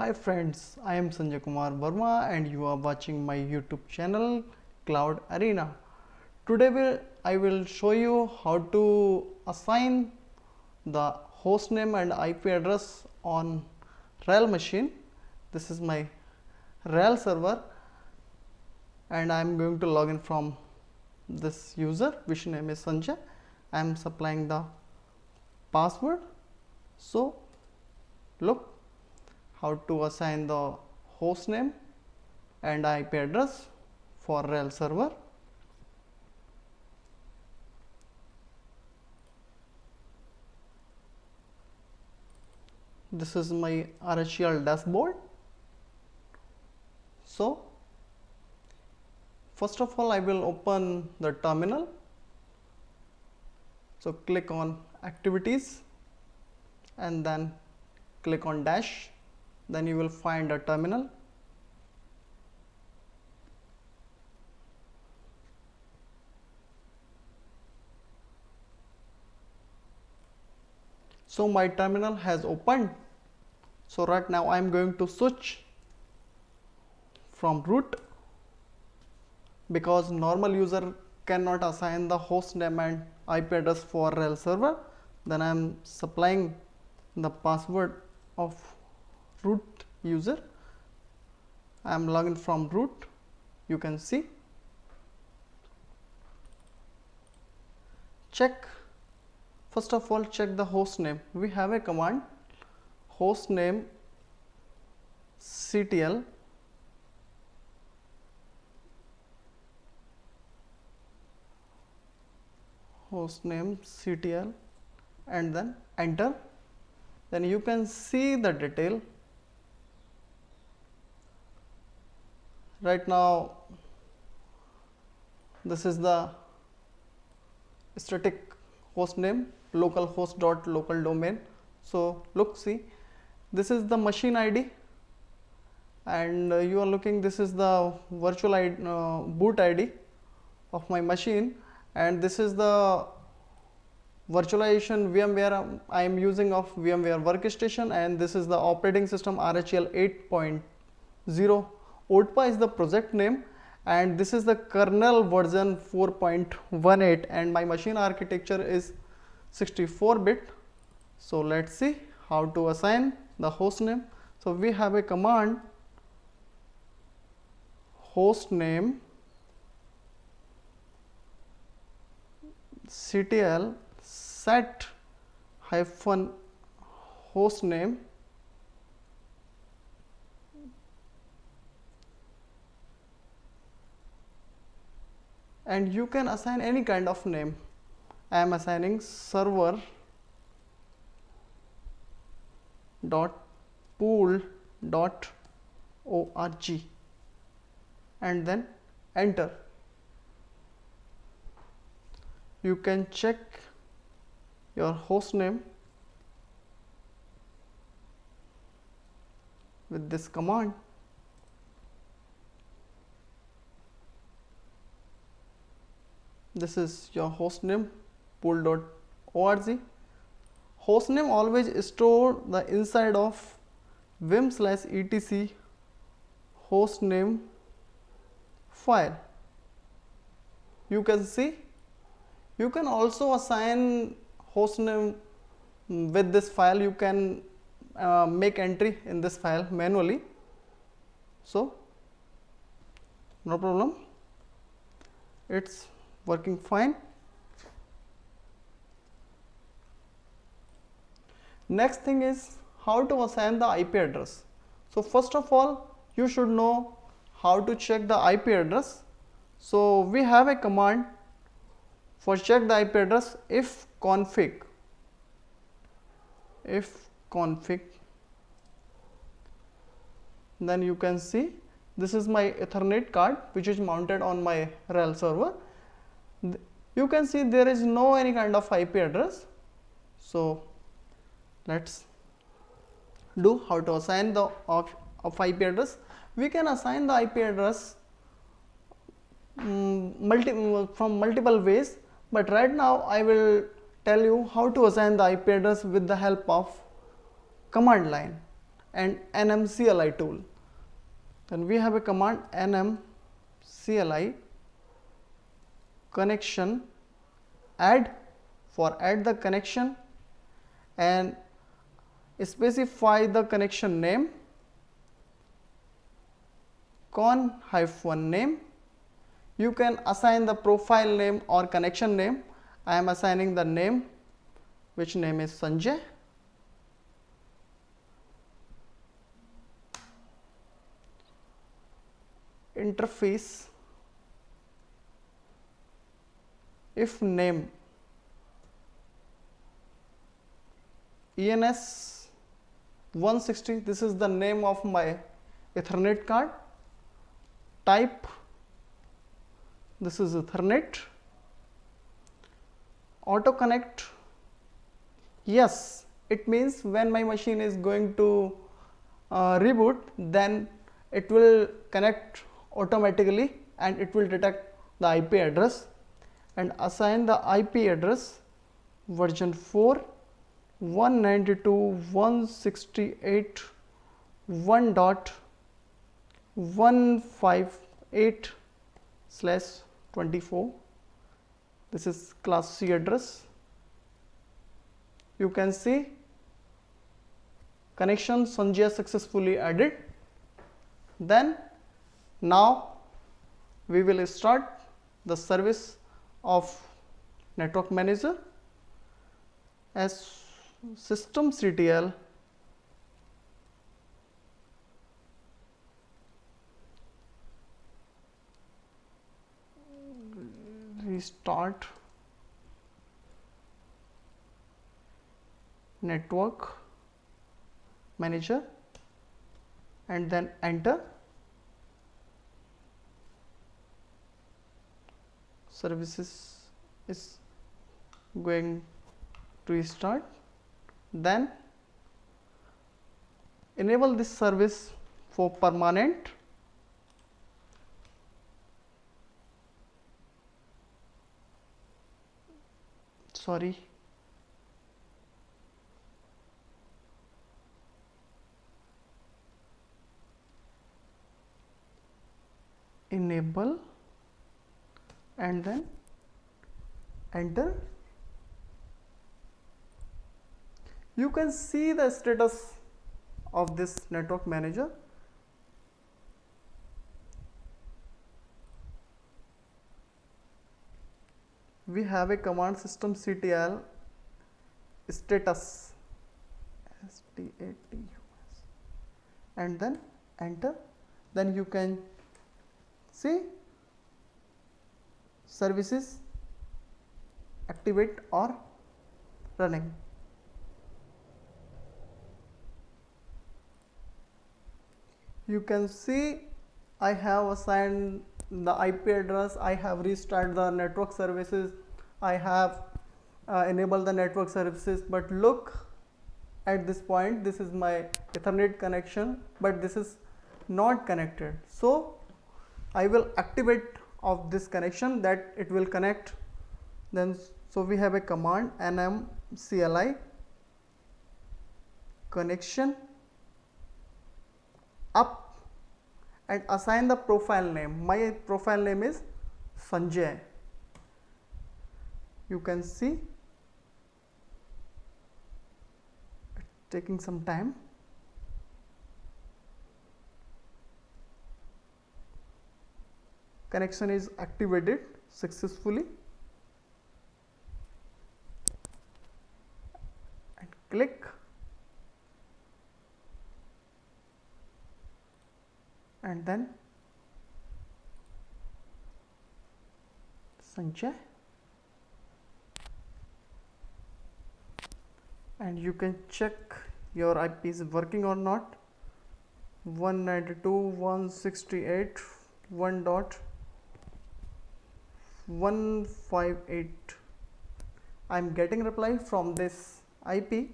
Hi friends, I am Sanjay Kumar Verma and you are watching my YouTube channel Cloud Arena. I will show you how to assign the hostname and IP address on RHEL machine. This is my RHEL server and I am going to log in from this user which name is Sanjay. I am supplying the password. So look how to assign the host name and IP address for RHEL server. This is my RHEL dashboard. So first of all I will open the terminal. So click on activities and then click on dash, then you will find a terminal. So my terminal has opened. So right now I am going to switch from root because normal user cannot assign the host name and IP address for RHEL server. Then I am supplying the password of root user. I am logging from root. You can see. Check. First of all, check the host name. We have a command host name ctl and then enter. Then you can see the detail. Right now this is the static host name localhost dot local domain. So look, see, this is the machine ID and you are looking, this is the virtual ID, boot ID of my machine, and this is the virtualization VMware I am using of VMware Workstation, and this is the operating system RHEL 8.0. ODPA is the project name and this is the kernel version 4.18 and my machine architecture is 64-bit. So let's see how to assign the host name. So we have a command host name ctl set hyphen host name and you can assign any kind of name. I am assigning server dot pool dot org and then enter. You can check your host name with this command. This is your host name pool.org. Host name always store the inside of vim/etc host name file. You can see. You can also assign host name with this file. You can make entry in this file manually. So no problem. It's working fine. Next thing is how to assign the IP address. So first of all, you should know how to check the IP address. So we have a command for check the IP address ifconfig. Then you can see this is my Ethernet card which is mounted on my RHEL server. You can see there is no any kind of IP address. So let's do how to assign the of IP address. We can assign the IP address from multiple ways, but right now I will tell you how to assign the IP address with the help of command line. and nmcli tool. Then we have a command nmcli connection add for add the connection, and specify the connection name con-name. You can assign the profile name or connection name. I am assigning the name, which name is Sanjay. Interface, if name ENS 160, this is the name of my Ethernet card. Type, this is Ethernet. Auto connect, yes, it means when my machine is going to reboot, then it will connect automatically and it will detect the IP address, and assign the IP address version 4 192.168.158/24. This is class C address. You can see connection Sanjay successfully added. Then now we will start the service of network manager. As systemctl restart network manager and then enter. Services is going to start. Then enable this service for permanent. Sorry, enable and then enter. You can see the status of this network manager. We have a command systemctl status and then enter. Then you can see services activate or running. You can see I have assigned the IP address, I have restarted the network services, I have enabled the network services, but look at this point, this is my Ethernet connection, but this is not connected. So I will activate of this connection that it will connect. Then so we have a command nmcli connection up and assign the profile name. My profile name is Sanjay. You can see it's taking some time. Connection is activated successfully. And click. And then Sanjay, and you can check your IP is working or not. 192.168.158. I am getting reply from this IP.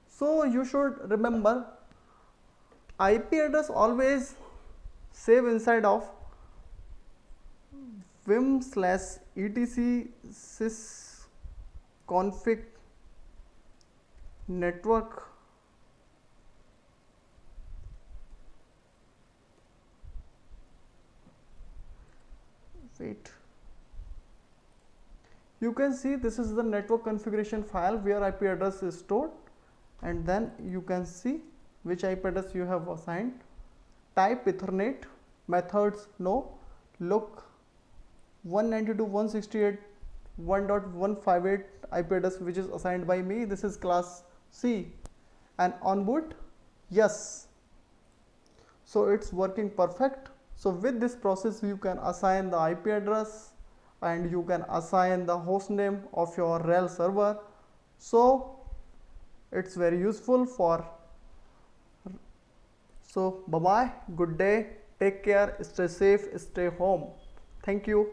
So you should remember IP address always save inside of vim/etc sysconfig network wait. You can see this is the network configuration file where IP address is stored, and then you can see which IP address you have assigned. Type Ethernet, methods no, look 192.168.1.158 IP address which is assigned by me, this is class C, and on boot yes. So it's working perfect. So with this process you can assign the IP address and you can assign the host name of your RHEL server. So it's very useful for. So bye bye, good day, take care, stay safe, stay home. Thank you.